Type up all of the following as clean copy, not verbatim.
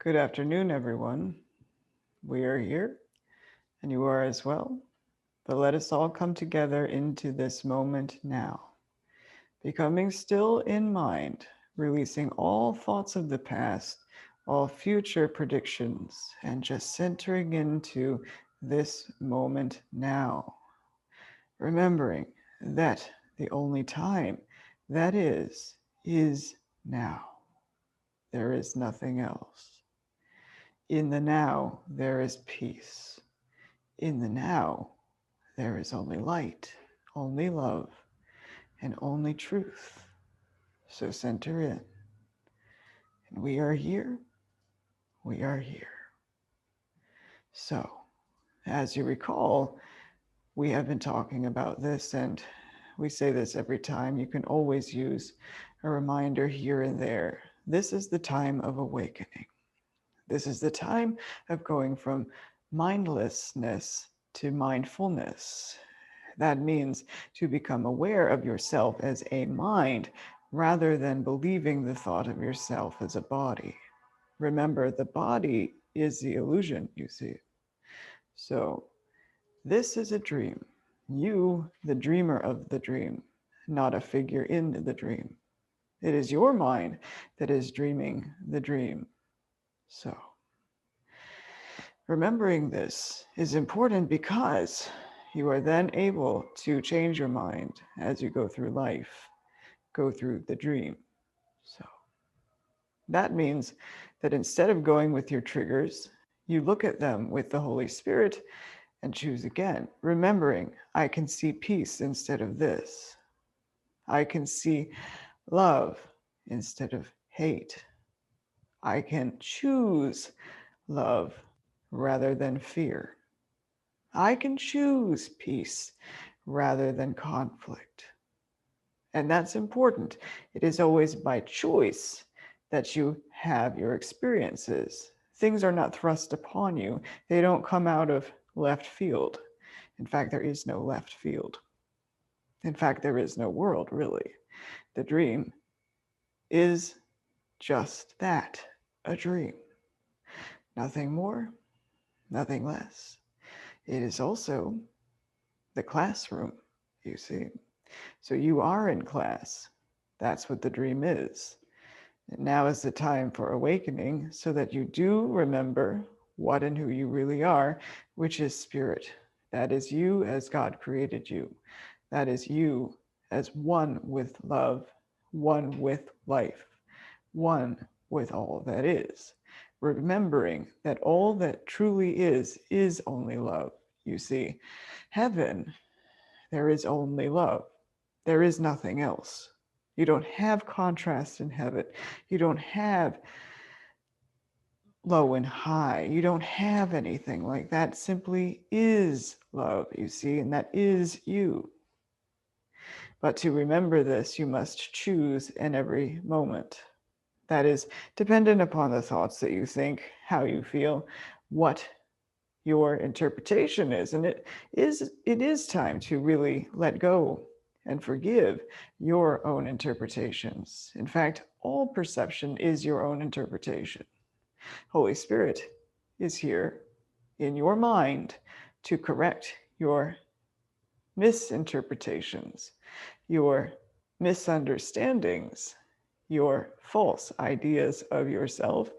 Good afternoon, everyone. We are here, and you are as well. But let us all come together into this moment now, becoming still in mind, releasing all thoughts of the past, all future predictions, and just centering into this moment now. Remembering that the only time that is now. There is nothing else. In the now, there is peace. In the now, there is only light, only love, and only truth. So center in. And we are here. We are here. So, as you recall, we have been talking about this, and we say this every time. You can always use a reminder here and there. This is the time of awakening. This is the time of going from mindlessness to mindfulness. That means to become aware of yourself as a mind rather than believing the thought of yourself as a body. Remember, the body is the illusion, you see. So, this is a dream. You, the dreamer of the dream, not a figure in the dream. It is your mind that is dreaming the dream. So, remembering this is important because you are then able to change your mind as you go through life, go through the dream. So that means that instead of going with your triggers, you look at them with the Holy Spirit and choose again, remembering I can see peace instead of this. I can see love instead of hate. I can choose love rather than fear. I can choose peace rather than conflict. And that's important. It is always by choice that you have your experiences. Things are not thrust upon you, they don't come out of left field. In fact, there is no left field. In fact, there is no world, really. The dream is just that, a dream. Nothing more, nothing less. It is also the classroom, you see. So you are in class. That's what the dream is. And now is the time for awakening so that you do remember what and who you really are, which is spirit. That is you as God created you. That is you as one with love, one with life, one with all that is. Remembering that all that truly is only love. You see, heaven, there is only love. There is nothing else. You don't have contrast in heaven. You don't have low and high. You don't have anything like that. Simply is love, you see, and that is you. But to remember this, you must choose in every moment. That is dependent upon the thoughts that you think, how you feel, what your interpretation is. And it is time to really let go and forgive your own interpretations. In fact, all perception is your own interpretation. Holy Spirit is here in your mind to correct your misinterpretations, your misunderstandings, your false ideas of yourself,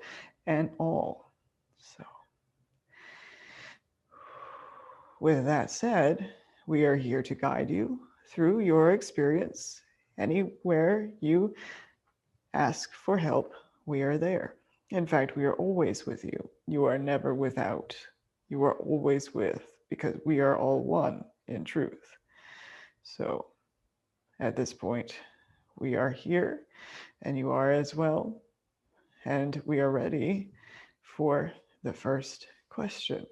and all. So, with that said, we are here to guide you through your experience. Anywhere you ask for help, we are there. In fact, we are always with you. You are never without. You are always with, because we are all one in truth. So, at this point, we are here, and you are as well. And we are ready for the first question.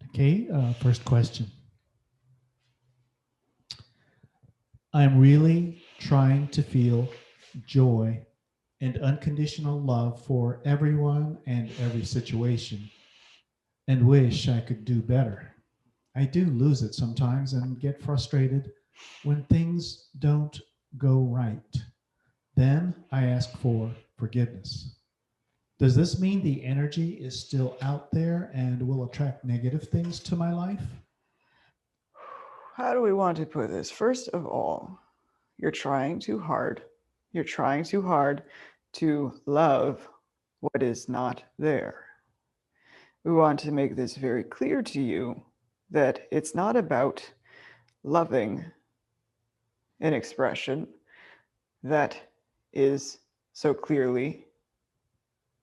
Okay, first question. I'm really trying to feel joy and unconditional love for everyone and every situation, and wish I could do better. I do lose it sometimes and get frustrated When things don't go right, then I ask for forgiveness. Does this mean the energy is still out there and will attract negative things to my life? How do we want to put this? First of all, you're trying too hard. You're trying too hard to love what is not there. We want to make this very clear to you that it's not about loving an expression that is so clearly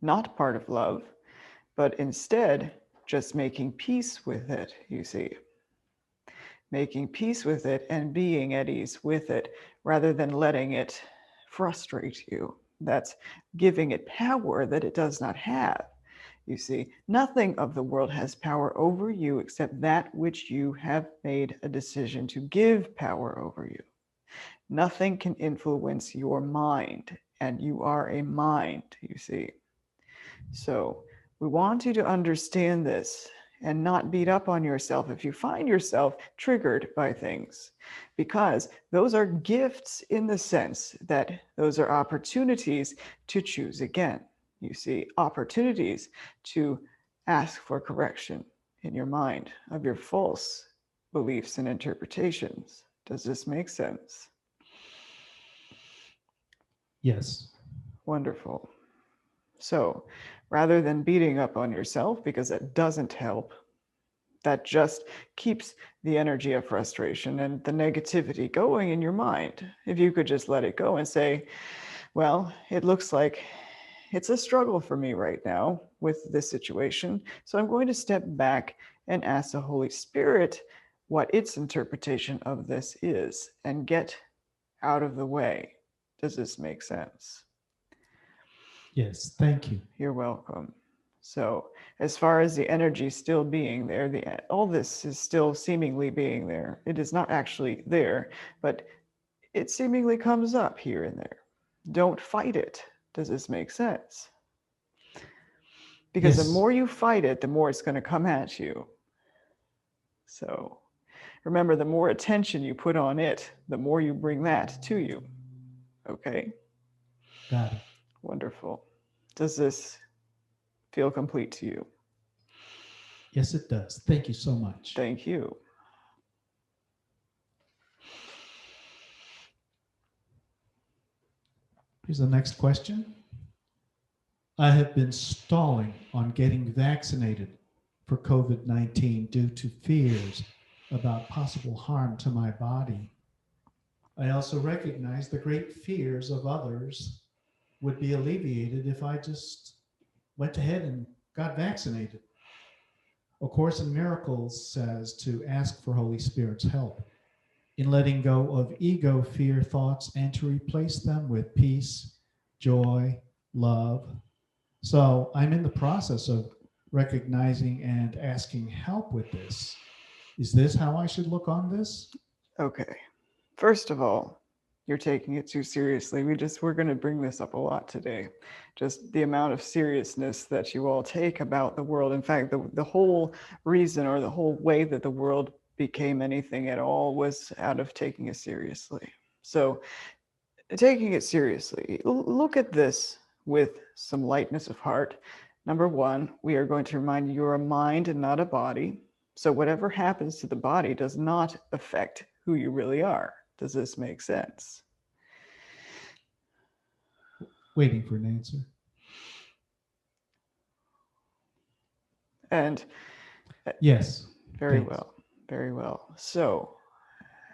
not part of love, but instead just making peace with it, you see. Making peace with it and being at ease with it rather than letting it frustrate you. That's giving it power that it does not have. You see, nothing of the world has power over you except that which you have made a decision to give power over you. Nothing can influence your mind, and you are a mind, you see. So we want you to understand this and not beat up on yourself if you find yourself triggered by things, because those are gifts in the sense that those are opportunities to choose again. You see, opportunities to ask for correction in your mind of your false beliefs and interpretations. Does this make sense? Yes. Wonderful. So rather than beating up on yourself, because that doesn't help, that just keeps the energy of frustration and the negativity going in your mind. If you could just let it go and say, well, it looks like it's a struggle for me right now with this situation. So I'm going to step back and ask the Holy Spirit what its interpretation of this is and get out of the way. Does this make sense? Yes. Thank you. You're welcome. So, as far as the energy still being there, all this is still seemingly being there. It is not actually there, but it seemingly comes up here and there. Don't fight it. Does this make sense? Because the Yes. more you fight it, the more it's going to come at you. So, remember, the more attention you put on it, the more you bring that to you. Okay? Got it. Wonderful. Does this feel complete to you? Yes, it does. Thank you so much. Thank you. Here's the next question. I have been stalling on getting vaccinated for COVID 19 due to fears about possible harm to my body. I also recognize the great fears of others would be alleviated if I just went ahead and got vaccinated. A Course in Miracles says to ask for Holy Spirit's help in letting go of ego fear thoughts and to replace them with peace, joy, love. So I'm in the process of recognizing and asking help with this. Is this how I should look on this? Okay. First of all, you're taking it too seriously. We're going to bring this up a lot today. Just the amount of seriousness that you all take about the world. In fact, the whole reason or the whole way that the world became anything at all was out of taking it seriously. So, taking it seriously, look at this with some lightness of heart. Number one, we are going to remind you you're a mind and not a body. So, whatever happens to the body does not affect who you really are. Does this make sense? Waiting for an answer. And Yes. very Thanks. well, very well. So,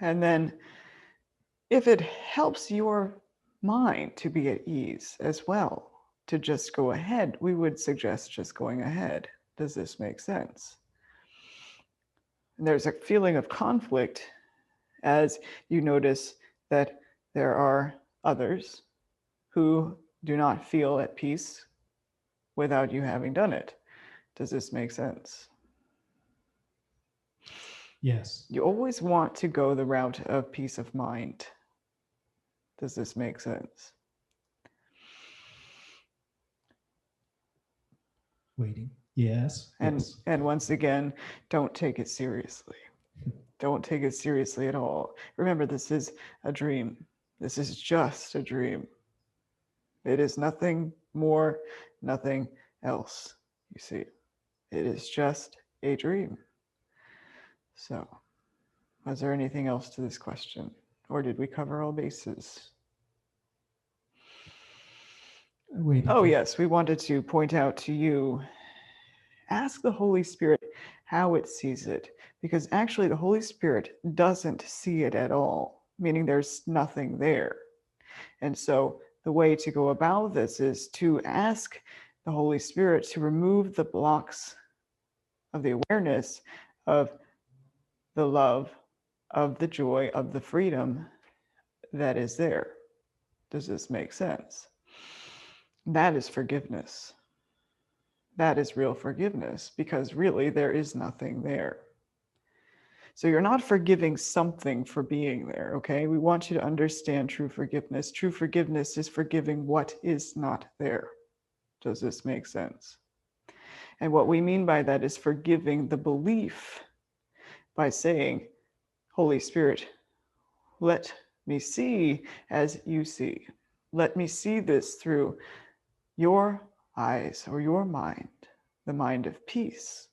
and then if it helps your mind to be at ease as well, to just go ahead, we would suggest just going ahead. Does this make sense? And there's a feeling of conflict as you notice that there are others who do not feel at peace without you having done it. Does this make sense? Yes. You always want to go the route of peace of mind. Does this make sense? Waiting. Yes. And Yes. and once again, don't take it seriously. Don't take it seriously at all. Remember, this is a dream. This is just a dream. It is nothing more, nothing else. You see, it is just a dream. So, was there anything else to this question? Or did we cover all bases? Oh, yes, we wanted to point out to you, ask the Holy Spirit how it sees it, because actually the Holy Spirit doesn't see it at all, meaning there's nothing there. And so the way to go about this is to ask the Holy Spirit to remove the blocks of the awareness of the love, of the joy, of the freedom that is there. Does this make sense? That is forgiveness. That is real forgiveness, because really there is nothing there. So you're not forgiving something for being there, okay? We want you to understand true forgiveness. True forgiveness is forgiving what is not there. Does this make sense? And what we mean by that is forgiving the belief by saying, Holy Spirit, let me see as you see. Let me see this through your eyes or your mind, the mind of peace.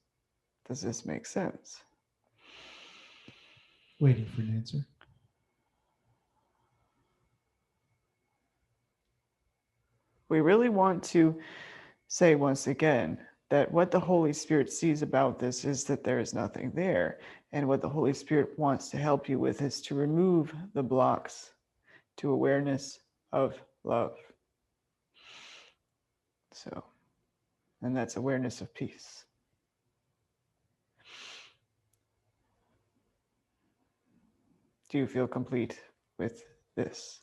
Does this make sense? Waiting for an answer. We really want to say once again that what the Holy Spirit sees about this is that there is nothing there. And what the Holy Spirit wants to help you with is to remove the blocks to awareness of love. So, and that's awareness of peace. Do you feel complete with this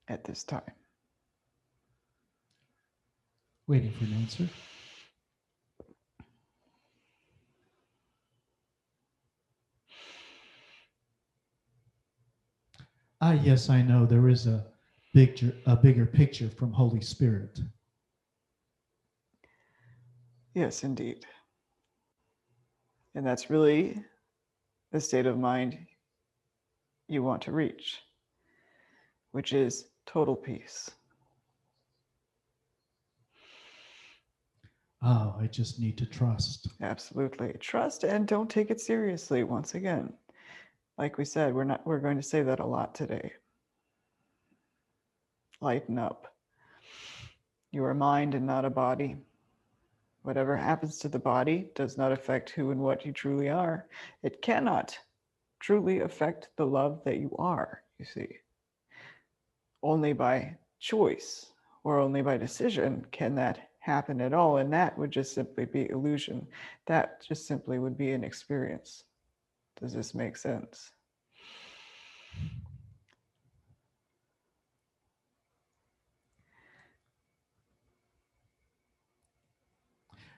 at this time? Waiting for an answer. Yes, I know there is a bigger picture from Holy Spirit. Yes, indeed. And that's really the state of mind you want to reach, which is total peace. Oh, I just need to trust. Absolutely. Trust and don't take it seriously once again. Like we said, we're going to say that a lot today. Lighten up. You are a mind and not a body. Whatever happens to the body does not affect who and what you truly are. It cannot truly affect the love that you are, you see. Only by choice or only by decision can that happen at all. And that would just simply be illusion. That just simply would be an experience. Does this make sense?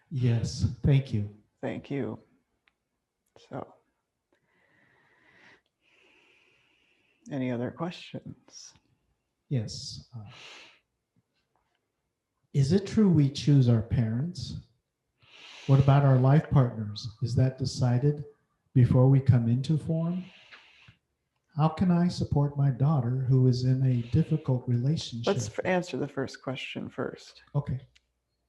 Yes, thank you. Thank you. So, any other questions? Yes. Is it true we choose our parents? What about our life partners? Is that decided before we come into form? How can I support my daughter who is in a difficult relationship? Let's answer the first question first. Okay.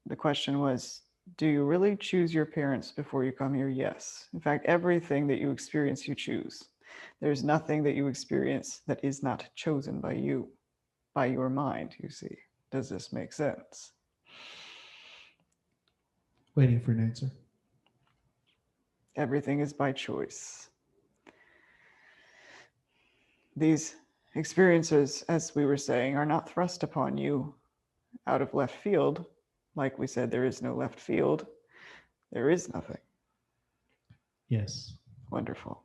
The question was, do you really choose your parents before you come here? Yes. In fact, everything that you experience, you choose. There's nothing that you experience that is not chosen by you, by your mind, you see. Does this make sense? Waiting for an answer. Everything is by choice. These experiences, as we were saying, are not thrust upon you out of left field. Like we said, there is no left field. There is nothing. Yes. Wonderful.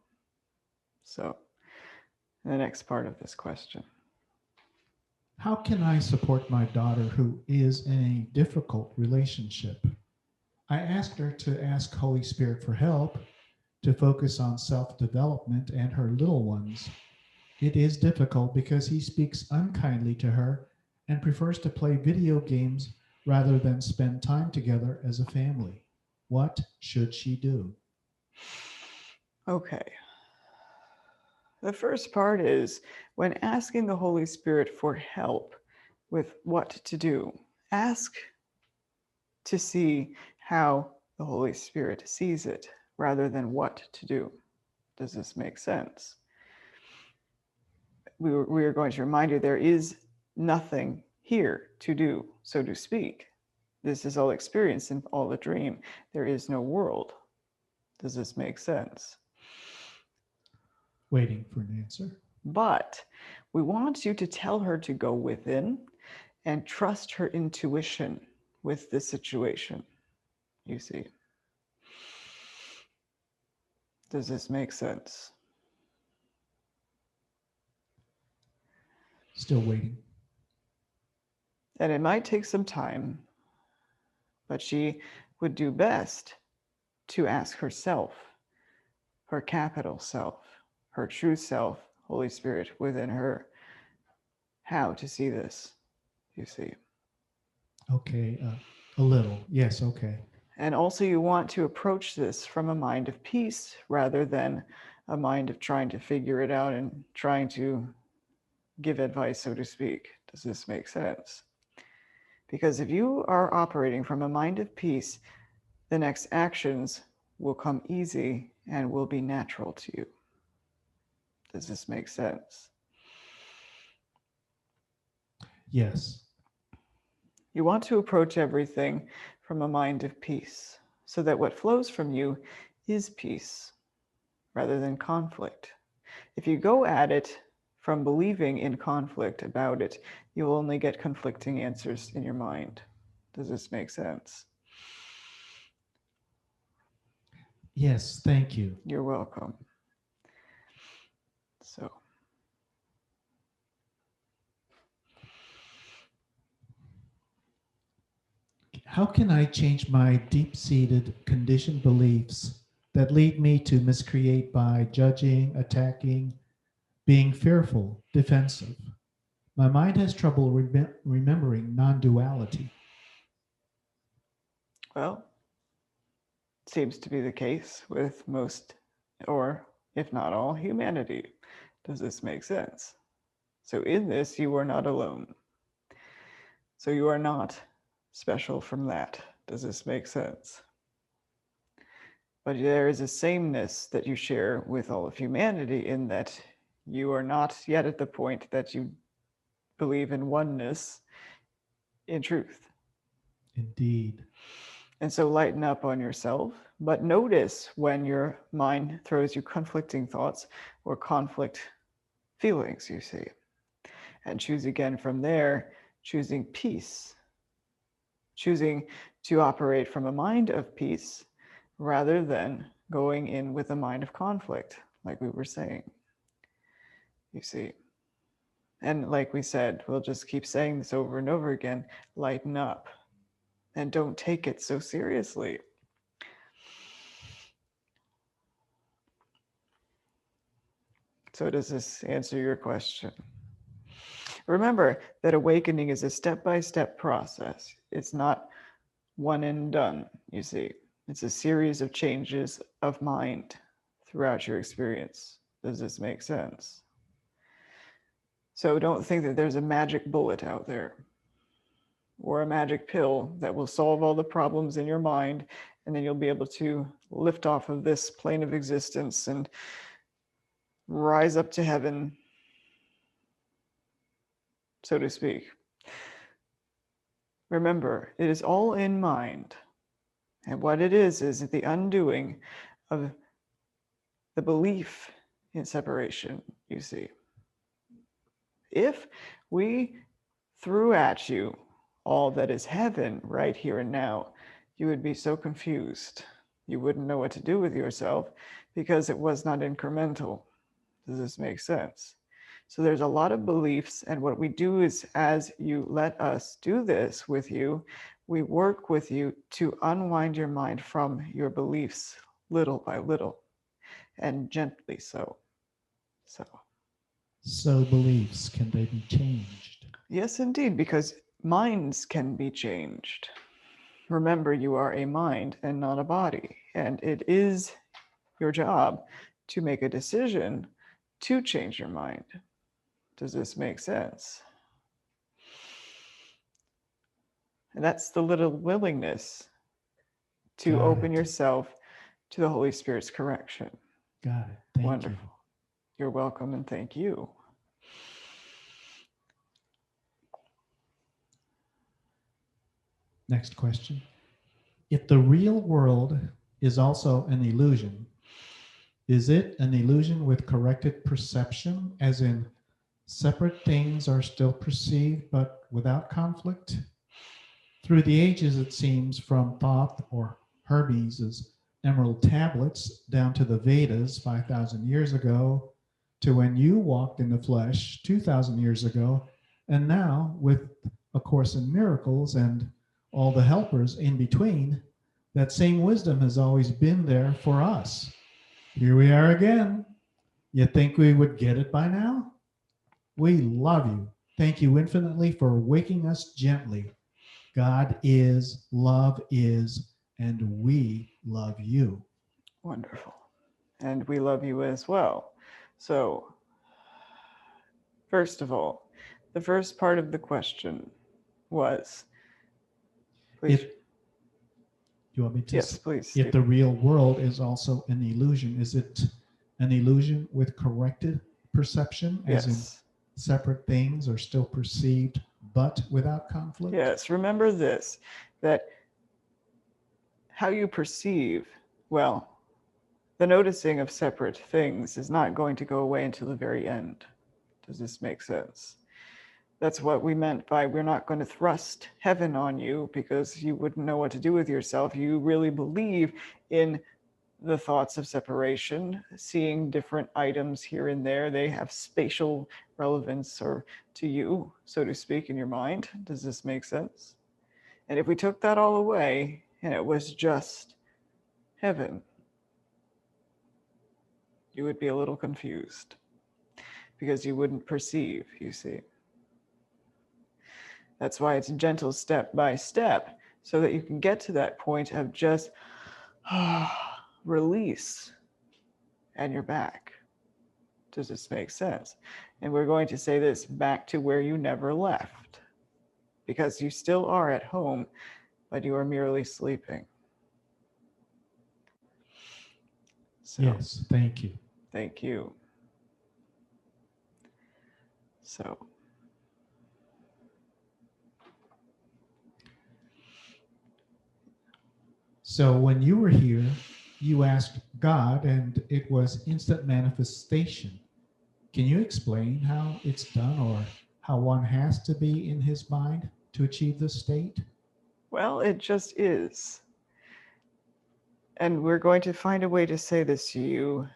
So, the next part of this question. How can I support my daughter who is in a difficult relationship? I asked her to ask Holy Spirit for help to focus on self-development and her little ones. It is difficult because he speaks unkindly to her and prefers to play video games rather than spend time together as a family. What should she do? Okay, The first part is when asking the Holy Spirit for help with what to do, ask to see how the Holy Spirit sees it rather than what to do. Does this make sense? We are going to remind you there is nothing here to do, so to speak. This is all experience and all a dream. There is no world. Does this make sense? Waiting for an answer. But we want you to tell her to go within and trust her intuition with this situation. You see. Does this make sense? Still waiting. And it might take some time, but she would do best to ask herself, her capital self, her true self, Holy Spirit within her, how to see this, you see. Okay, a little. Yes, okay. And also, you want to approach this from a mind of peace rather than a mind of trying to figure it out and trying to give advice, so to speak. Does this make sense? Because if you are operating from a mind of peace, the next actions will come easy and will be natural to you. Does this make sense? Yes. You want to approach everything from a mind of peace so that what flows from you is peace rather than conflict. If you go at it from believing in conflict about it, you will only get conflicting answers in your mind. Does this make sense? Yes, thank you. You're welcome. So, How can I change my deep-seated conditioned beliefs that lead me to miscreate by judging, attacking, being fearful, defensive? My mind has trouble remembering non-duality. well, seems to be the case with most, or if not all, humanity. Does this make sense? So, in this, you are not alone. So, you are not special from that. Does this make sense? But there is a sameness that you share with all of humanity in that you are not yet at the point that you believe in oneness in truth. Indeed. And so lighten up on yourself, but notice when your mind throws you conflicting thoughts or conflict feelings, you see. And choose again from there, choosing peace, choosing to operate from a mind of peace rather than going in with a mind of conflict, like we were saying. You see. And like we said, we'll just keep saying this over and over again, lighten up and don't take it so seriously. So does this answer your question? Remember that awakening is a step-by-step process. It's not one and done, you see. It's a series of changes of mind throughout your experience. Does this make sense? So don't think that there's a magic bullet out there or a magic pill that will solve all the problems in your mind, and then you'll be able to lift off of this plane of existence and rise up to heaven, so to speak. Remember, it is all in mind. And what it is the undoing of the belief in separation, you see. If we threw at you all that is heaven right here and now, you would be so confused. You wouldn't know what to do with yourself because it was not incremental. Does this make sense? So there's a lot of beliefs, and what we do is, as you let us do this with you, we work with you to unwind your mind from your beliefs little by little and gently so. So beliefs, can they be changed? Yes, indeed, because minds can be changed. Remember, you are a mind and not a body, and it is your job to make a decision to change your mind. Does this make sense? And that's the little willingness to Got open it. yourself to the Holy Spirit's correction. Got it. Thank Wonderful. you. You're welcome, and thank you. Next question. If the real world is also an illusion, is it an illusion with corrected perception, as in separate things are still perceived but without conflict? Through the ages, it seems, from Thoth or Hermes' emerald tablets down to the Vedas 5,000 years ago, to when you walked in the flesh 2,000 years ago, and now with A Course in Miracles and all the helpers in between, that same wisdom has always been there for us. Here we are again. You think we would get it by now? We love you. Thank you infinitely for waking us gently. God is, love is, and we love you. Wonderful. And we love you as well. So, first of all, the first part of the question was, please. You want me to? Yes, please. If the real world is also an illusion, is it an illusion with corrected perception, as in Yes. separate things are still perceived but without conflict? Yes. Remember this, that how you perceive, well, the noticing of separate things is not going to go away until the very end. Does this make sense? That's what we meant by we're not going to thrust heaven on you because you wouldn't know what to do with yourself. You really believe in the thoughts of separation, seeing different items here and there. They have spatial relevance or to you, so to speak, in your mind. Does this make sense? And if we took that all away and it was just heaven, you would be a little confused because you wouldn't perceive, you see. That's why it's gentle step by step, so that you can get to that point of just release and you're back. Does this make sense? And we're going to say this, back to where you never left, because you still are at home, but you are merely sleeping. So, yes, thank you. Thank you. So, when you were here, you asked God, and it was instant manifestation. Can you explain how it's done, or how one has to be in his mind to achieve this state? well, it just is. And we're going to find a way to say this to you,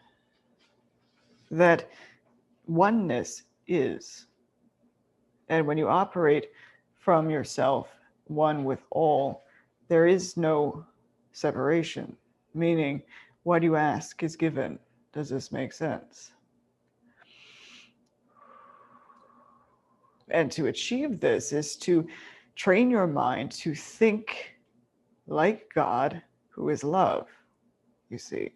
that oneness is. And when you operate from yourself, one with all, there is no separation, meaning what you ask is given. Does this make sense? And to achieve this is to train your mind to think like God, who is love, you see.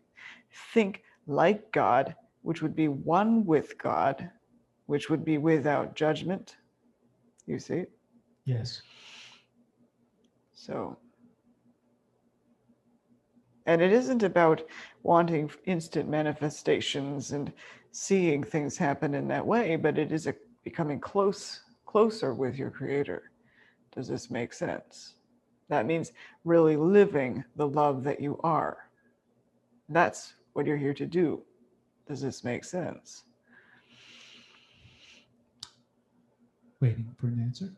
Think like God, which would be one with God, which would be without judgment, you see. Yes. So, and it isn't about wanting instant manifestations and seeing things happen in that way, but it is becoming closer with your Creator. Does this make sense? That means really living the love that you are. That's what you're here to do. Does this make sense? Waiting for an answer.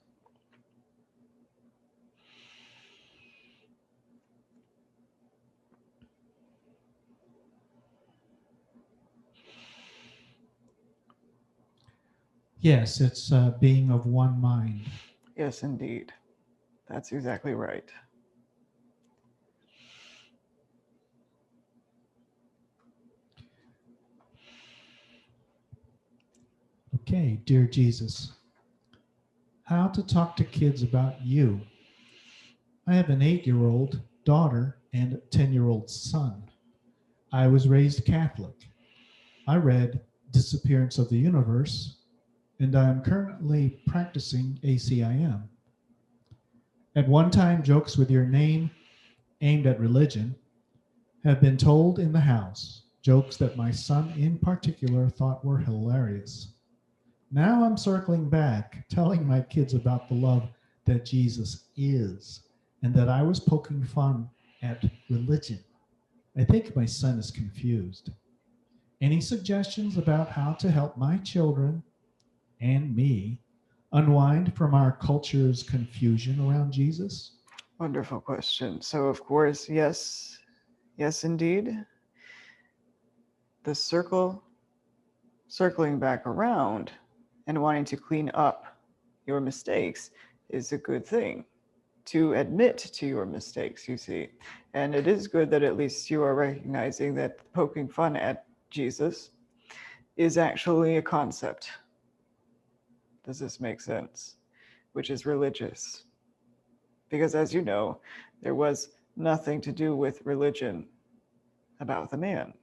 Yes, it's being of one mind. Yes, indeed. That's exactly right. Okay, dear Jesus, how to talk to kids about you. I have an 8-year-old daughter and a 10-year-old son. I was raised Catholic. I read disappearance of the universe, and I am currently practicing ACIM. At one time, jokes with your name aimed at religion have been told in the house, jokes that my son in particular thought were hilarious. Now I'm circling back, telling my kids about the love that Jesus is, and that I was poking fun at religion. I think my son is confused. Any suggestions about how to help my children and me unwind from our culture's confusion around Jesus? Wonderful question. So, of course, yes, yes, indeed. The circling back around and wanting to clean up your mistakes is a good thing. To admit to your mistakes, you see. And it is good that at least you are recognizing that poking fun at Jesus is actually a concept. Does this make sense? Which is religious. Because as you know, there was nothing to do with religion about the man.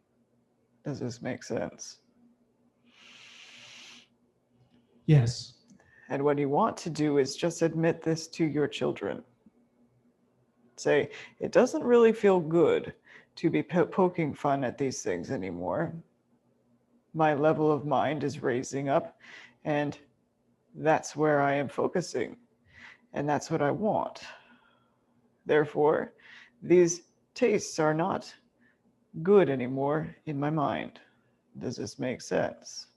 Does this make sense? Yes. And what you want to do is just admit this to your children. Say, it doesn't really feel good to be poking fun at these things anymore. My level of mind is raising up, and that's where I am focusing, and that's what I want. Therefore, these tastes are not good anymore in my mind. Does this make sense?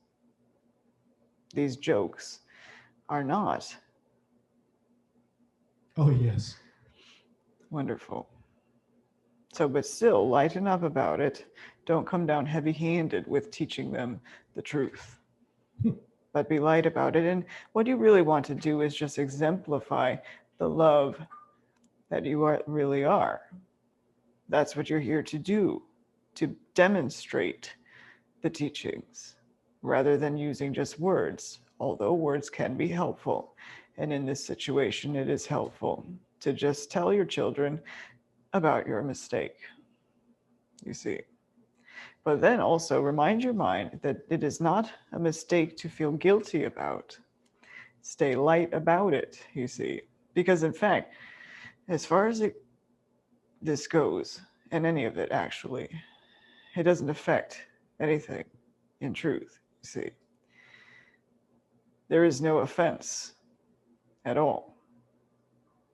These jokes are not. Oh, yes. Wonderful. So, but still, lighten up about it. Don't come down heavy handed with teaching them the truth, but be light about it. And what you really want to do is just exemplify the love that really are. That's what you're here to do, to demonstrate the teachings rather than using just words, although words can be helpful. And in this situation, it is helpful to just tell your children about your mistake, you see. But then also remind your mind that it is not a mistake to feel guilty about. Stay light about it, you see. Because in fact, as far as this goes, and any of it actually, it doesn't affect anything in truth, you see. There is no offense at all,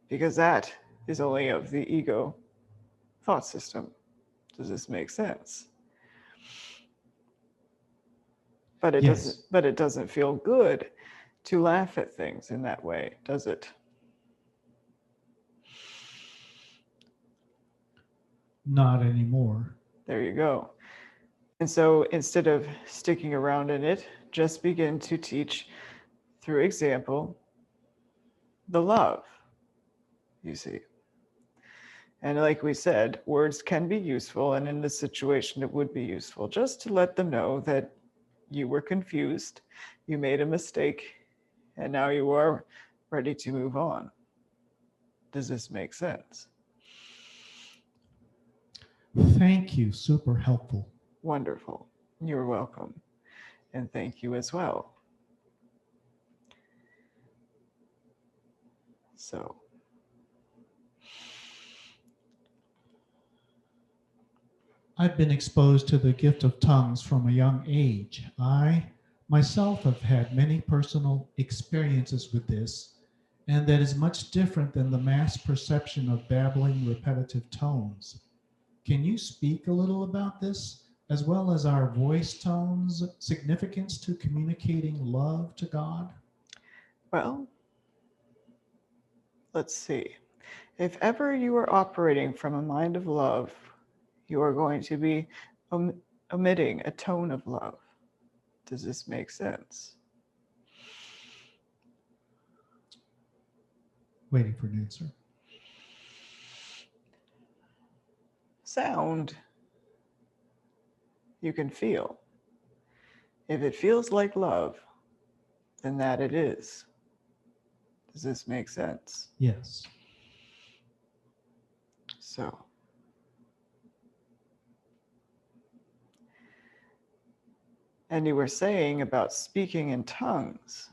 because that is only of the ego thought system. Does this make sense? But Yes. it doesn't feel good to laugh at things in that way, does it? Not anymore. There you go. And so instead of sticking around in it, just begin to teach through example the love, you see. And like we said, words can be useful, and in this situation, it would be useful just to let them know that you were confused, you made a mistake, and now you are ready to move on. Does this make sense? Thank you. Super helpful. Wonderful. You're welcome. And thank you as well. So, I've been exposed to the gift of tongues from a young age. I myself have had many personal experiences with this, and that is much different than the mass perception of babbling, repetitive tones. Can you speak a little about this, as well as our voice tones' significance to communicating love to God? well, let's see. If ever you are operating from a mind of love, you are going to be omitting a tone of love. Does this make sense? Waiting for an answer. Sound, you can feel. If it feels like love, then that it is. Does this make sense? Yes. So, And you were saying about speaking in tongues.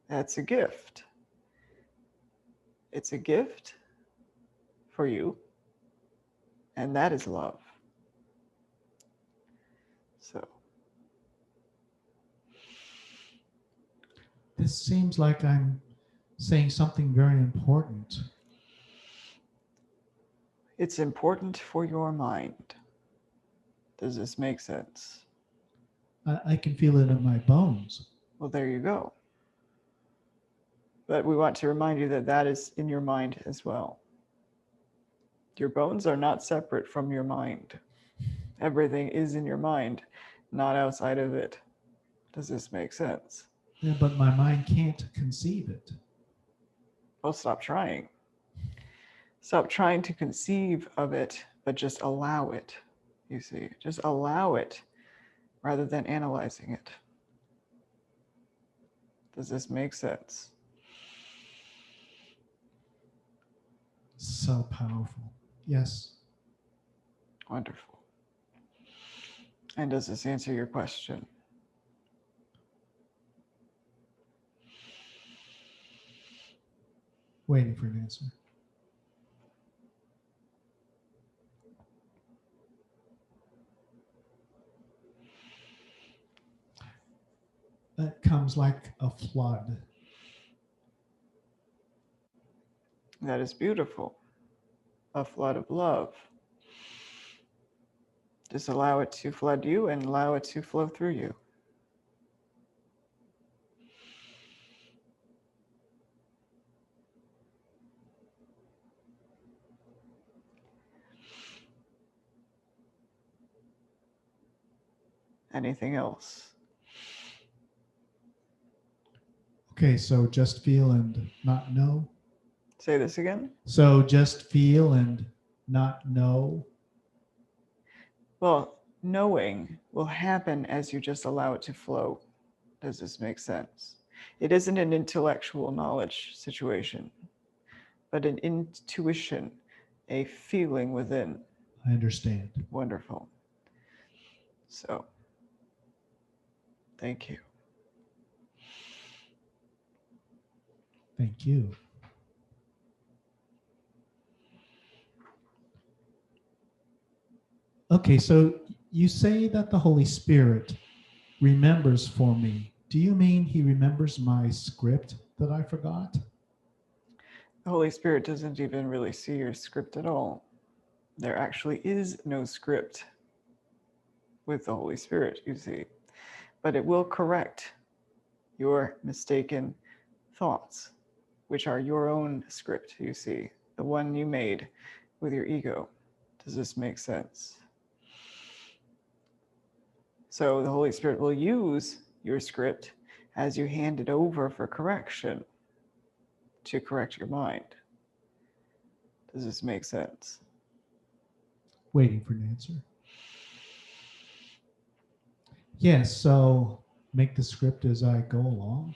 That's a gift. It's a gift for you, and that is love. So, This seems like I'm saying something very important. it's important for your mind. Does this make sense? I can feel it in my bones. Well, there you go. But we want to remind you that that is in your mind as well. Your bones are not separate from your mind. Everything is in your mind, not outside of it. Does this make sense? Yeah, but my mind can't conceive it. Well, stop trying. Stop trying to conceive of it, but just allow it. You see, just allow it rather than analyzing it. Does this make sense? So powerful. Yes. Wonderful. And does this answer your question? Waiting for an answer. That comes like a flood. That is beautiful. A flood of love. Just allow it to flood you and allow it to flow through you. Anything else? Okay, so just feel and not know. Say this again. So just feel and not know. Well, knowing will happen as you just allow it to flow. Does this make sense? It isn't an intellectual knowledge situation, but an intuition, a feeling within. I understand. Wonderful. So, thank you. Thank you. Okay, so you say that the Holy Spirit remembers for me. Do you mean he remembers my script that I forgot? The Holy Spirit doesn't even really see your script at all. There actually is no script with the Holy Spirit, you see, but it will correct your mistaken thoughts, which are your own script, you see, the one you made with your ego. Does this make sense? So the Holy Spirit will use your script as you hand it over for correction to correct your mind. Does this make sense? Waiting for an answer. Yes, so make the script as I go along.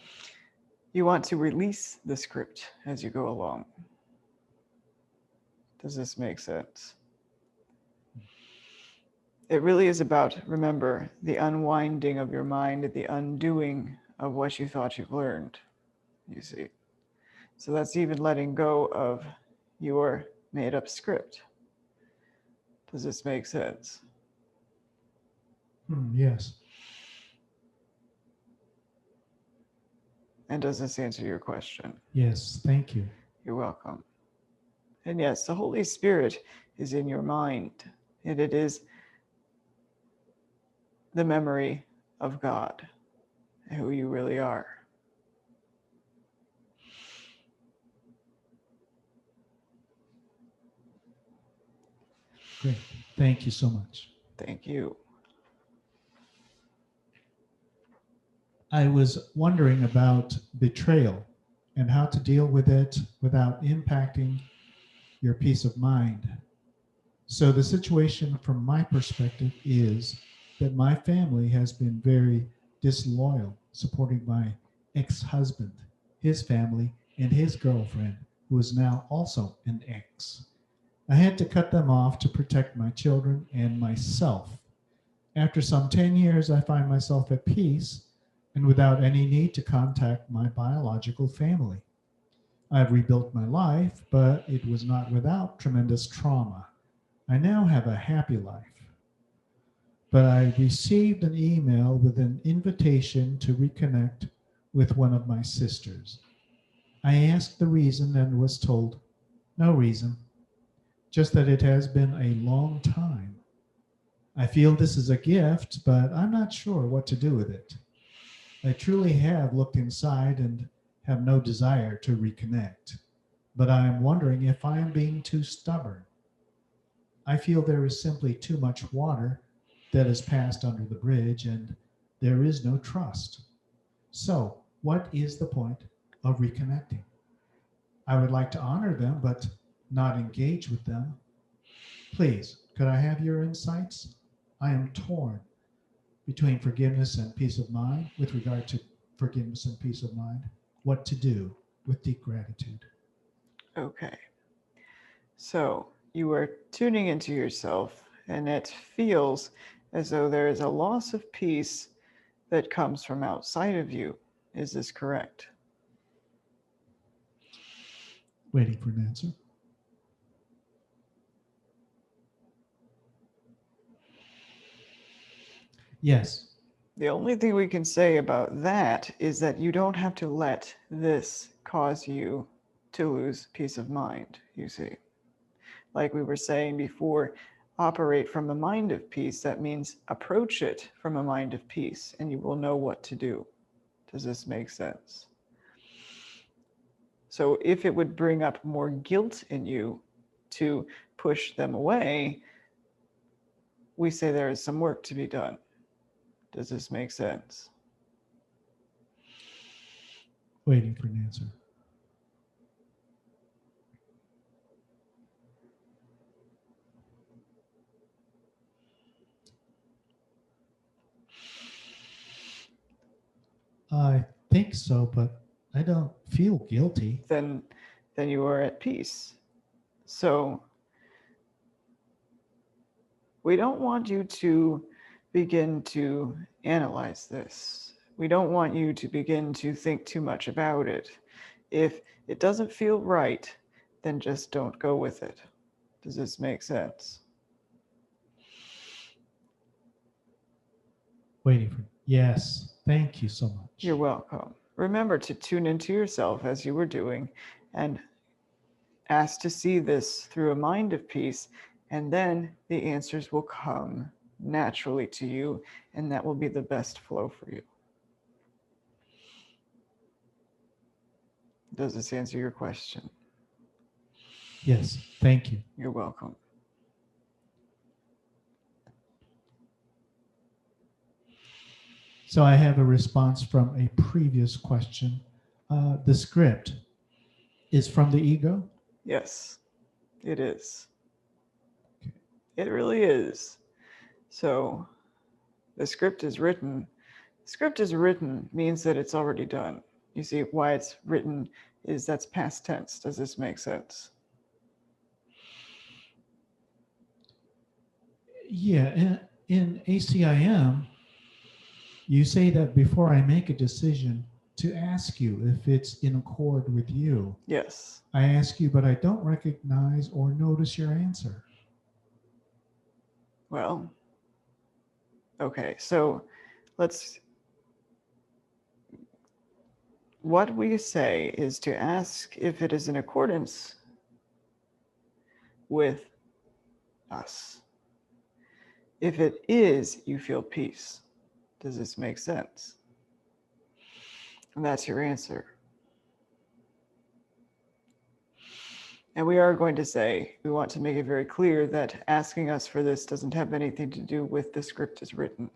You want to release the script as you go along. Does this make sense? It really is about, remember, the unwinding of your mind, the undoing of what you thought you've learned, you see. So that's even letting go of your made up script. Does this make sense? Yes. And does this answer your question? Yes, thank you. You're welcome. And yes, the Holy Spirit is in your mind, and it is the memory of God, who you really are. Great. Thank you so much. Thank you. I was wondering about betrayal and how to deal with it without impacting your peace of mind. So the situation from my perspective is that my family has been very disloyal, supporting my ex-husband, his family, and his girlfriend, who is now also an ex. I had to cut them off to protect my children and myself. After some 10 years, I find myself at peace and without any need to contact my biological family. I've rebuilt my life, but it was not without tremendous trauma. I now have a happy life. But I received an email with an invitation to reconnect with one of my sisters. I asked the reason and was told, no reason, just that it has been a long time. I feel this is a gift, but I'm not sure what to do with it. I truly have looked inside and have no desire to reconnect, but I am wondering if I am being too stubborn. I feel there is simply too much water that has passed under the bridge and there is no trust. So, what is the point of reconnecting? I would like to honor them, but not engage with them. Please, could I have your insights? I am torn between forgiveness and peace of mind with regard to forgiveness and peace of mind. What to do with deep gratitude? Okay. So you are tuning into yourself, and it feels as though there is a loss of peace that comes from outside of you. Is this correct? Waiting for an answer. Yes. The only thing we can say about that is that you don't have to let this cause you to lose peace of mind, you see. Like we were saying before, operate from a mind of peace. That means approach it from a mind of peace, and you will know what to do. Does this make sense? So if it would bring up more guilt in you to push them away, we say there is some work to be done. Does this make sense? Waiting for an answer. I think so, but I don't feel guilty. Then you are at peace. So we don't want you to begin to analyze this. We don't want you to begin to think too much about it. If it doesn't feel right, then just don't go with it. Does this make sense? Waiting for. Yes. Thank you so much. You're welcome. Remember to tune into yourself as you were doing and ask to see this through a mind of peace, and then the answers will come naturally to you, and that will be the best flow for you. Does this answer your question? Yes. Thank you. You're welcome. So I have a response from a previous question. The script is from the ego? Yes, it is. Okay. It really is. So the script is written. The script is written means that it's already done. You see, why it's written is that's past tense. Does this make sense? Yeah. In ACIM, you say that before I make a decision to ask you if it's in accord with you. Yes. I ask you, but I don't recognize or notice your answer. Well, okay, so let's. What we say is to ask if it is in accordance with us. If it is, you feel peace. Does this make sense? And that's your answer. And we are going to say, we want to make it very clear that asking us for this doesn't have anything to do with the script is written.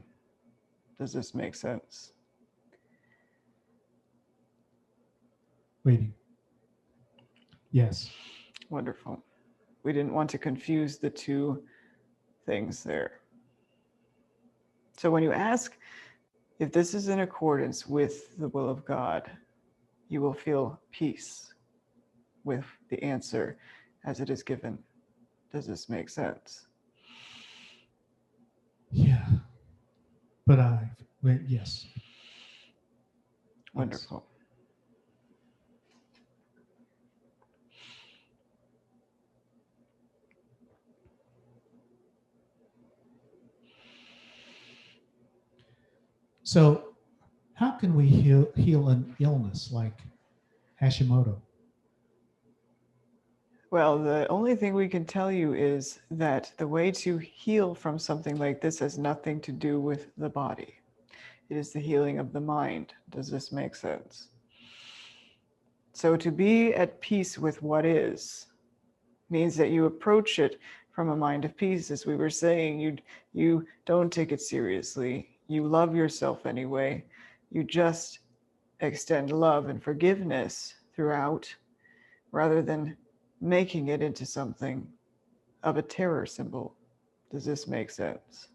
Does this make sense? Waiting. Yes. Wonderful. We didn't want to confuse the two things there. So when you ask if this is in accordance with the will of God, you will feel peace with the answer as it is given. Does this make sense? Yeah. But well, yes, yes. Wonderful. So, how can we heal an illness like Hashimoto? Well, the only thing we can tell you is that the way to heal from something like this has nothing to do with the body. It is the healing of the mind. Does this make sense? So, to be at peace with what is means that you approach it from a mind of peace. As we were saying, you don't take it seriously. You love yourself anyway. You just extend love and forgiveness throughout rather than making it into something of a terror symbol. Does this make sense?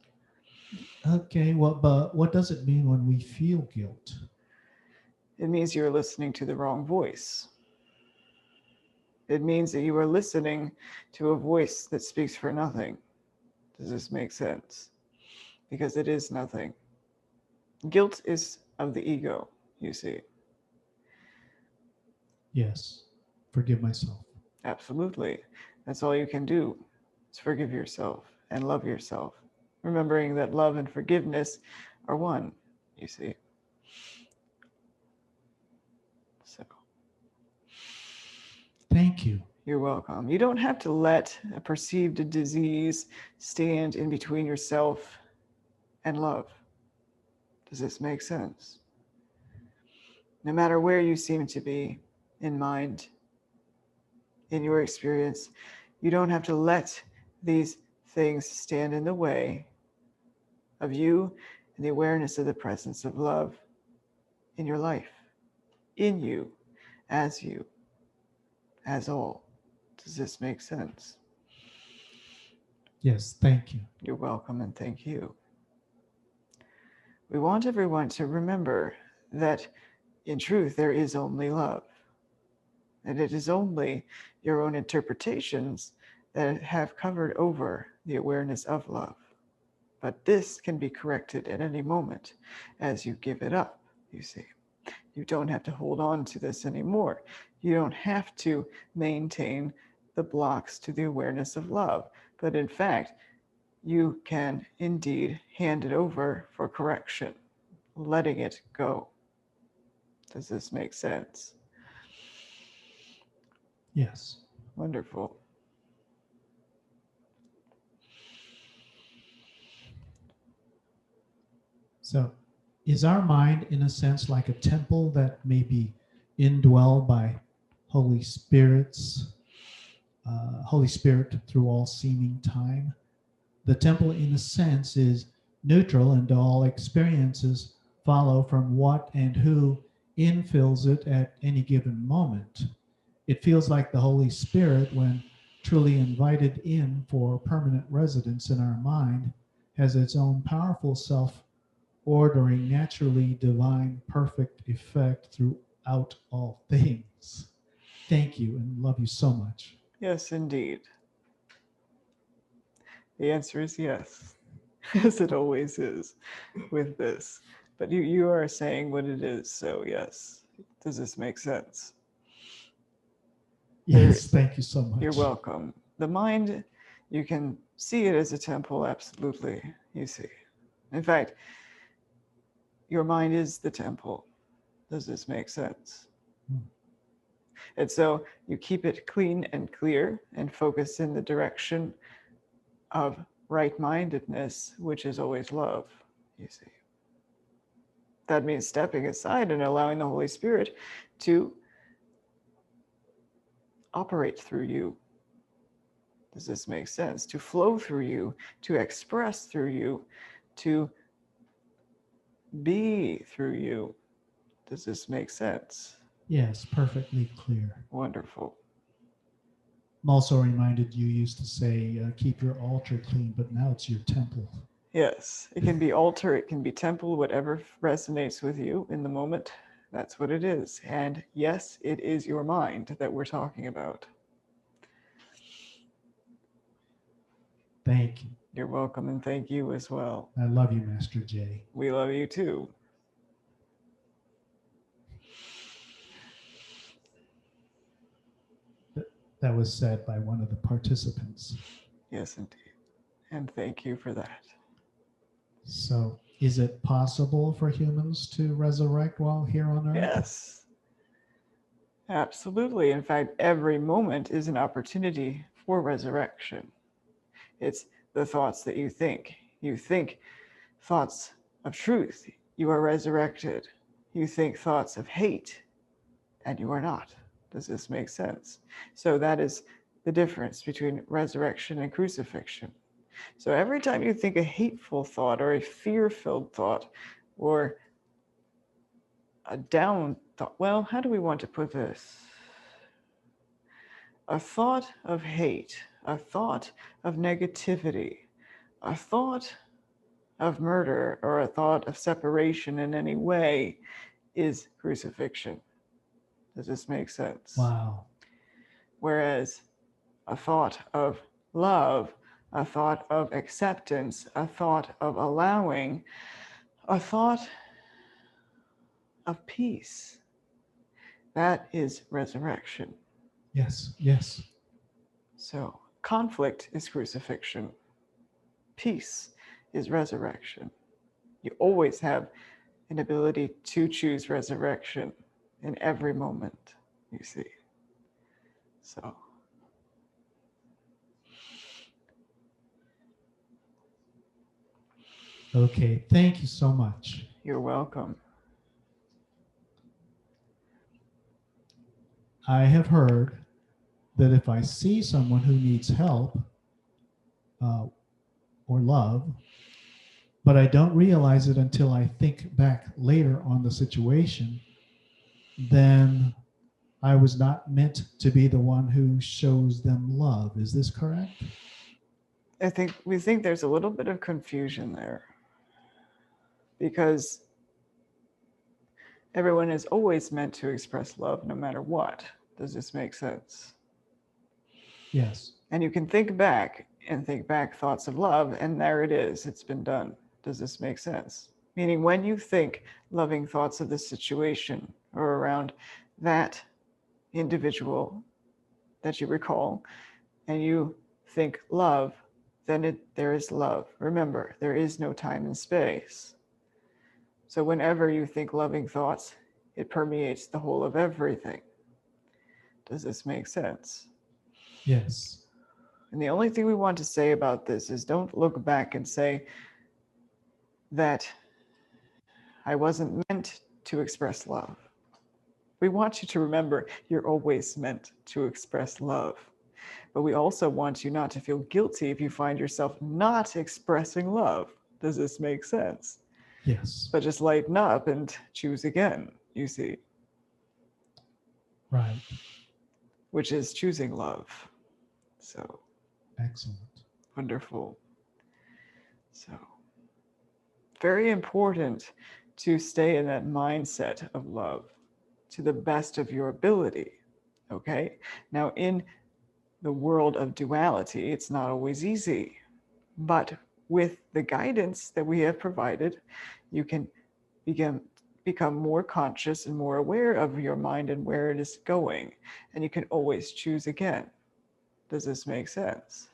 Okay, well, but what does it mean when we feel guilt? It means you're listening to the wrong voice. It means that you are listening to a voice that speaks for nothing. Does this make sense? Because it is nothing. Guilt is of the ego, you see. Yes, forgive myself. Absolutely. That's all you can do is forgive yourself and love yourself. Remembering that love and forgiveness are one, you see. So Thank you. you're welcome. You don't have to let a perceived disease stand in between yourself and love. Does this make sense? No matter where you seem to be in mind, in your experience, you don't have to let these things stand in the way of you and the awareness of the presence of love in your life, in you, as all. Does this make sense? Yes, thank you. You're welcome and thank you. We want everyone to remember that in truth there is only love, and it is only your own interpretations that have covered over the awareness of love. But this can be corrected at any moment as you give it up, you see. You don't have to hold on to this anymore. You don't have to maintain the blocks to the awareness of love. But in fact, you can indeed hand it over for correction, letting it go. Does this make sense? Yes. Wonderful. So, is our mind, in a sense, like a temple that may be indwelled by Holy Spirits, Holy Spirit through all seeming time? The temple, in a sense, is neutral, and all experiences follow from what and who infills it at any given moment. It feels like the Holy Spirit, when truly invited in for permanent residence in our mind, has its own powerful self ordering, naturally divine, perfect effect throughout all things. Thank you and love you so much. Yes, indeed. The answer is yes, as it always is with this. But you are saying what it is, so yes. Does this make sense? There, Yes, thank you so you're much. welcome. The mind, you can see it as a temple, absolutely, you see. In fact, your mind is the temple. Does this make sense? And so you keep it clean and clear and focus in the direction of right mindedness, which is always love, you see. That means stepping aside and allowing the Holy Spirit to operate through you. Does this make sense? To flow through you, to express through you, to be through you. Does this make sense? Yes, perfectly clear. Wonderful. I'm also reminded you used to say, keep your altar clean, but now it's your temple. Yes, it can be altar, it can be temple, whatever resonates with you in the moment. That's what it is. And yes, it is your mind that we're talking about. Thank you. You're welcome, and thank you as well. I love you, Master J. We love you too. That was said by one of the participants. Yes, indeed. And thank you for that. So, is it possible for humans to resurrect while here on Earth? Yes, absolutely. In fact, every moment is an opportunity for resurrection. It's the thoughts that you think. You think thoughts of truth, you are resurrected. You think thoughts of hate, and you are not. Does this make sense? So that is the difference between resurrection and crucifixion. So every time you think a hateful thought or a fear-filled thought or a down thought, well, how do we want to put this? A thought of hate, a thought of negativity, a thought of murder, or a thought of separation in any way is crucifixion. Does this make sense? Wow. Whereas a thought of love, a thought of acceptance, a thought of allowing, a thought of peace, that is resurrection. Yes, yes. So conflict is crucifixion. Peace is resurrection. You always have an ability to choose resurrection in every moment, you see. So Okay, thank you so much. you're welcome. I have heard that if I see someone who needs help or love, but I don't realize it until I think back later on the situation, then I was not meant to be the one who shows them love. Is this correct? We think there's a little bit of confusion there because everyone is always meant to express love no matter what. Does this make sense? Yes. And you can think back and think back thoughts of love, and there it is. It's been done. Does this make sense? Meaning, when you think loving thoughts of the situation or around that individual that you recall, and you think love, then there is love. Remember, there is no time and space. So whenever you think loving thoughts, it permeates the whole of everything. Does this make sense? Yes. And the only thing we want to say about this is don't look back and say that I wasn't meant to express love. We want you to remember you're always meant to express love. But we also want you not to feel guilty if you find yourself not expressing love. Does this make sense? Yes. But just lighten up and choose again, you see. Right. Which is choosing love. So excellent. Wonderful. So very important to stay in that mindset of love to the best of your ability. Okay? Now, in the world of duality, it's not always easy, but with the guidance that we have provided, you can become more conscious and more aware of your mind and where it is going, and you can always choose again. Does this make sense?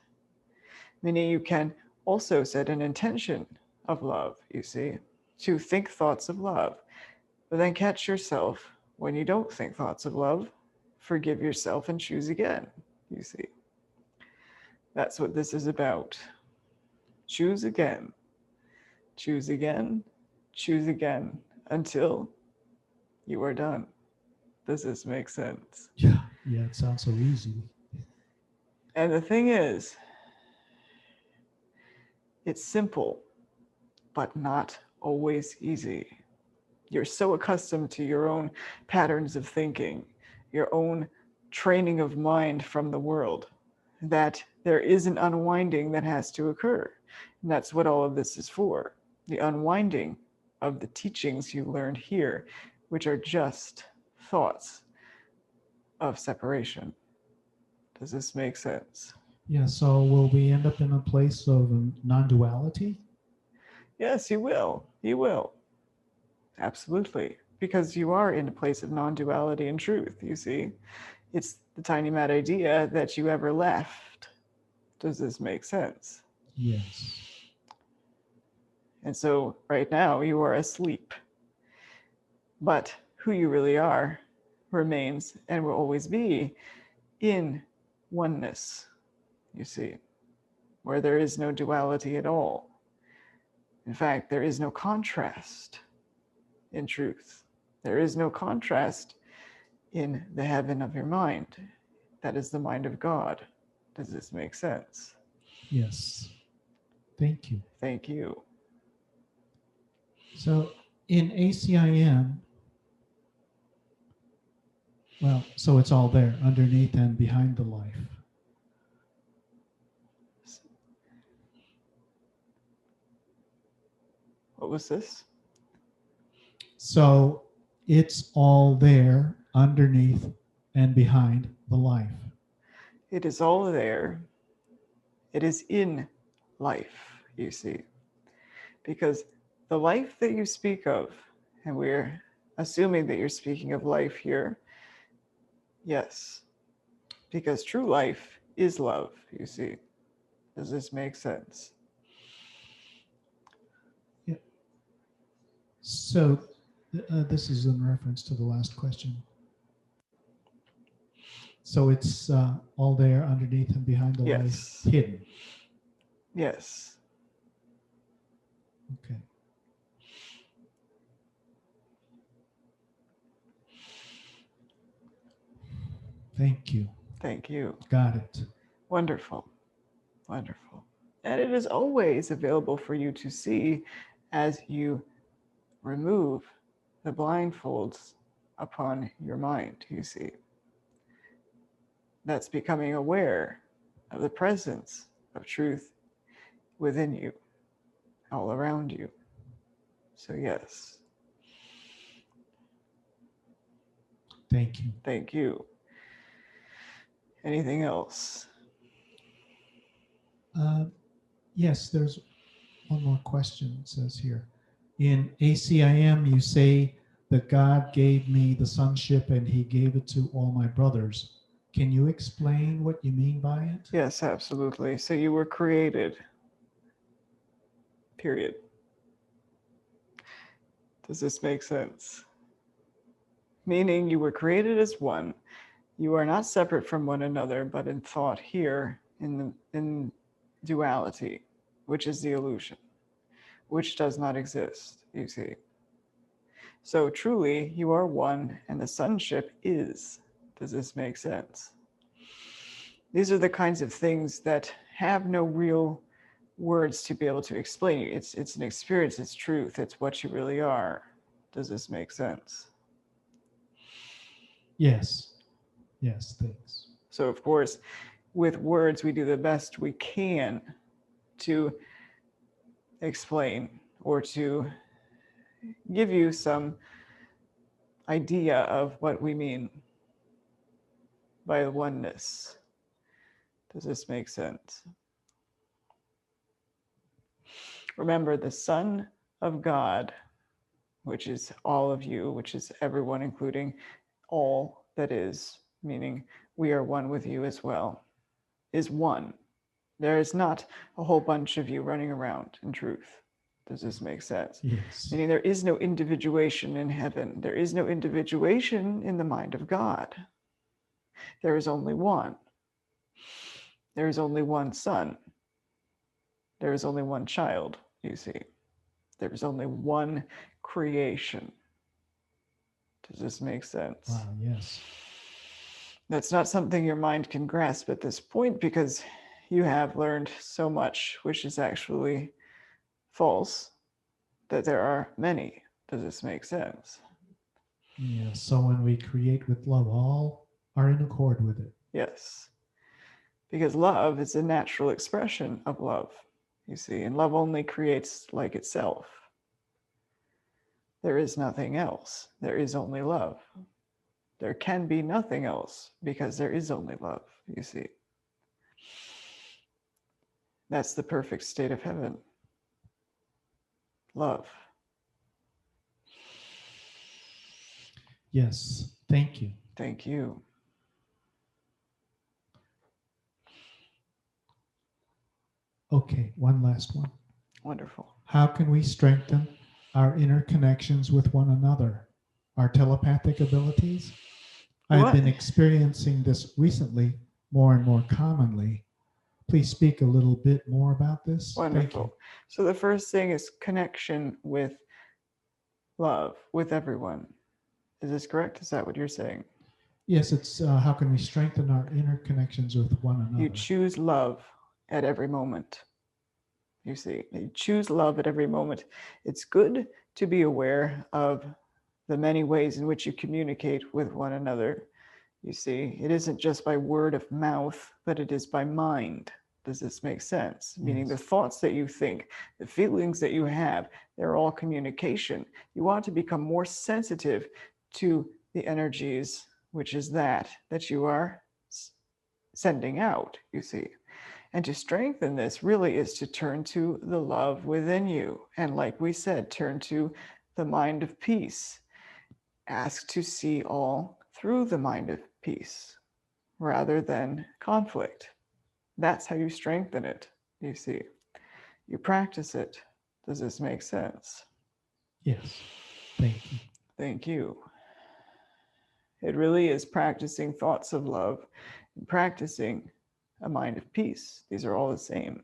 Meaning you can also set an intention of love, you see, to think thoughts of love, but then catch yourself when you don't think thoughts of love, forgive yourself and choose again, you see. That's what this is about. Choose again, choose again, choose again until you are done. Does this make sense? Yeah, it sounds so easy. And the thing is, it's simple, but not always easy. You're so accustomed to your own patterns of thinking, your own training of mind from the world, that there is an unwinding that has to occur. And that's what all of this is for, the unwinding of the teachings you learned here, which are just thoughts of separation. Does this make sense? Yeah, so will we end up in a place of non-duality? Yes, you will. You will. Absolutely. Because you are in a place of non duality and truth, you see. It's the tiny mad idea that you ever left. Does this make sense? Yes. And so right now you are asleep. But who you really are remains and will always be in oneness, you see, where there is no duality at all. In fact, there is no contrast in truth. There is no contrast in the heaven of your mind. That is the mind of God. Does this make sense? Yes. Thank you. Thank you. So in ACIM, well, so it's all there underneath and behind the life. What was this? So it's all there underneath and behind the life. It is all there. It is in life, you see. Because the life that you speak of, and we're assuming that you're speaking of life here, yes, because true life is love, you see. Does this make sense? Yeah. So this is in reference to the last question. So it's all there underneath and behind the life, Yes. hidden. Yes. Okay. Thank you. Thank you. Got it. Wonderful. Wonderful. And it is always available for you to see as you remove the blindfolds upon your mind, you see. That's becoming aware of the presence of truth within you, all around you. So, yes, Thank you. thank you. Anything else? Yes, there's one more question, it says here. In ACIM, you say that God gave me the sonship and he gave it to all my brothers. Can you explain what you mean by it? Yes, absolutely. So, you were created, period. Does this make sense? Meaning you were created as one. You are not separate from one another, but in thought here, in duality, which is the illusion, which does not exist, you see. So truly, you are one, and the sonship is. Does this make sense? These are the kinds of things that have no real words to be able to explain. It's an experience, it's truth, it's what you really are. Does this make sense? Yes. Yes, thanks. So, of course, with words, we do the best we can to explain or to give you some idea of what we mean by oneness. Does this make sense? Remember, the Son of God, which is all of you, which is everyone, including all that is, meaning we are one with you as well, is one. There is not a whole bunch of you running around in truth. Does this make sense? Yes. Meaning there is no individuation in heaven. There is no individuation in the mind of God. There is only one. There is only one son. There is only one child, you see. There is only one creation. Does this make sense? Wow, yes. That's not something your mind can grasp at this point because you have learned so much, which is actually false, that there are many. Does this make sense? Yeah, so when we create with love, all are in accord with it. Yes. Because love is a natural expression of love, you see, and love only creates like itself. There is nothing else. There is only love. There can be nothing else because there is only love, you see. That's the perfect state of heaven. Love. Yes, thank you. Thank you. Okay, one last one. Wonderful. How can we strengthen our interconnections with one another? Our telepathic abilities? I've What? been experiencing this recently more and more commonly. Please speak a little bit more about this. Thank you. Wonderful. So the first thing is connection with love, with everyone. Is this correct? Is that what you're saying? Yes, it's how can we strengthen our interconnections with one another? You choose love at every moment. You see, you choose love at every moment. It's good to be aware of the many ways in which you communicate with one another. You see, it isn't just by word of mouth, but it is by mind. Does this make sense? Meaning the Yes. thoughts that you think, the feelings that you have, they're all communication. You want to become more sensitive to the energies, which is that you are sending out, you see. And to strengthen this really is to turn to the love within you. And like we said, turn to the mind of peace. Ask to see all through the mind of peace rather than conflict. That's how you strengthen it, you see. You practice it. Does this make sense? Yes. Thank you. Thank you. It really is practicing thoughts of love and practicing a mind of peace. These are all the same.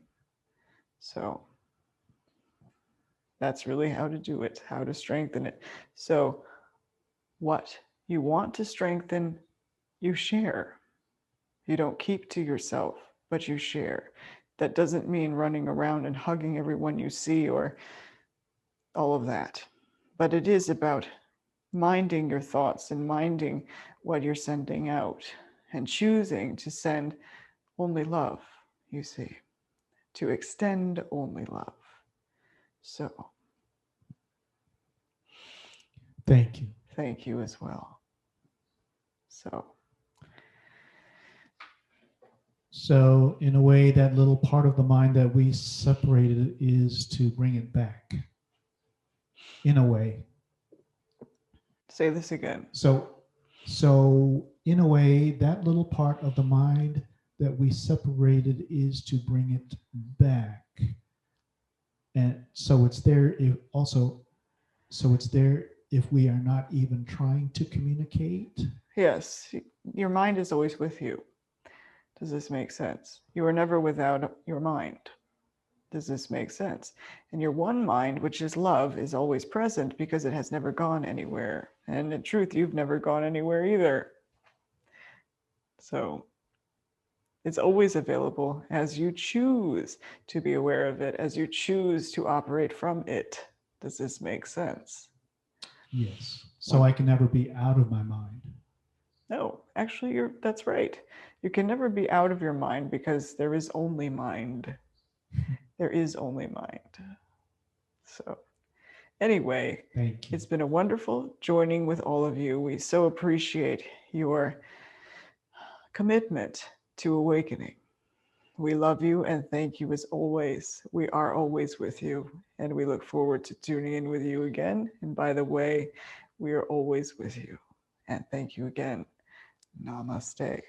So that's really how to do it, how to strengthen it. So, what you want to strengthen, you share. You don't keep to yourself, but you share. That doesn't mean running around and hugging everyone you see or all of that. But it is about minding your thoughts and minding what you're sending out and choosing to send only love, you see, to extend only love. So, Thank you. thank you as well. So, in a way, that little part of the mind that we separated is to bring it back. In a way. Say this again. So in a way, that little part of the mind that we separated is to bring it back. And so it's there if also, so it's there if we are not even trying to communicate. Yes, your mind is always with you. Does this make sense? You are never without your mind. Does this make sense? And your one mind, which is love, is always present because it has never gone anywhere. And in truth, you've never gone anywhere either. So it's always available as you choose to be aware of it, as you choose to operate from it. Does this make sense? Yes. So I can never be out of my mind. No, actually, that's right. You can never be out of your mind because there is only mind. There is only mind. So, anyway, Thank you. It's been a wonderful joining with all of you. We so appreciate your commitment to awakening. We love you and thank you as always. We are always with you, and we look forward to tuning in with you again. And by the way, we are always with you. And thank you again. Namaste.